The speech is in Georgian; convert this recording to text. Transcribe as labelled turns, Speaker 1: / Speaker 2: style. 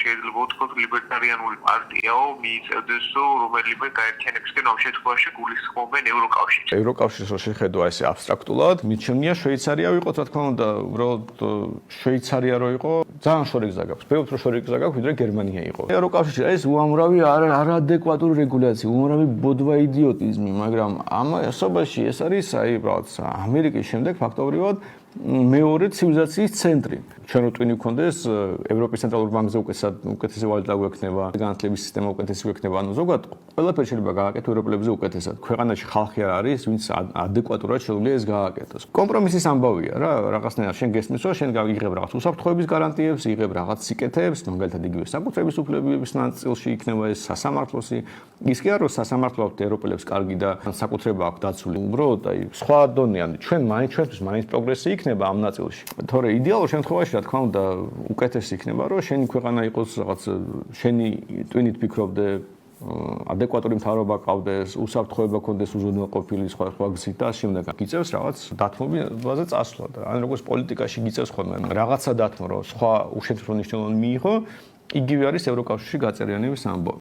Speaker 1: შეიძლება ვთქვათ ლიბერტარიანული პარტიაო მიიწევდეს თუ რომელიმე გაერთიანებისკენ ამ შემთხვევაში გულისხმობენ ევროკავშირს.
Speaker 2: ევროკავშირს რო შეხედვა ესე აბსტრაქტულად, მიჩნია შვეიცარია ვიყოთ, რა თქმა უნდა, უბრალოდ შვეიცარია რო იყო, ძალიან შორი გზა გაქვს. ბევრ უფრო შორი გზა გაქვს, ვიდრე გერმანია იყო. ევროკავშირში ეს უამრავი არაადეკვატური რეგულაცია, უამრავი ბოდვა იდიოტიზმი, მაგრამ ამ ასობაში ეს არის აი უბრალოდ ამერიკის შემდეგ ფაქტობრივად მეორე ცივილიზაციის ცენტრი. ჩვენ რო ტვინი გქონდეს ევროპის ცენტრალურ ბანკზე უკეთესი ვალუტა გვექნება, განათლების სისტემა უკეთესი გვექნება, ანუ ზოგადად ყველაფერი შეიძლება გააკეთო ევროპელებზე უკეთესად. ქვეყანაში ხალხი არ არის, ვინც ადეკვატურად შეუძლია ეს გააკეთოს. კომპრომისის ამბავია რა, რაღაცნაირად შენ გესმის, რომ შენ იღებ რაღაც უსაფრთხოების გარანტიებს, იღებ რაღაც სიკეთეებს, მაგალითად იგივე საკუთრების უფლებების ნაწილში იქნება ეს სასამართლოსი. ის კი არა, რომ სასამართლოდ ევროპელებს კარგი და საკუთრება აქვს დაცული. უბრალოდ აი სხვა დონიანი, ჩვენთვის მაინც პროგრესი იქნება ამ ნაწილში. თორე იდეალურ შემთხვევაში, რა თქმა უნდა, უკეთესი იქნება, რომ შენი ქვეყანა იყოს რაღაც შენი ტვინით ფიქრობდე, ადეკვატური მთავრობა ყავდეს, უსაფრთხოება ქონდეს უზრუნველყოფილი სხვა გზით და შემდეგ გიწევს რაღაც დათმობაზე წასვლა და ან როგორც პოლიტიკაში გიწევს ხოლმე რაღაცა დათმო, რომ სხვა უშედეგო მნიშვნელოვანი მიიღო, იგივე არის ევროკავშირში გაწერიანების ამბავი.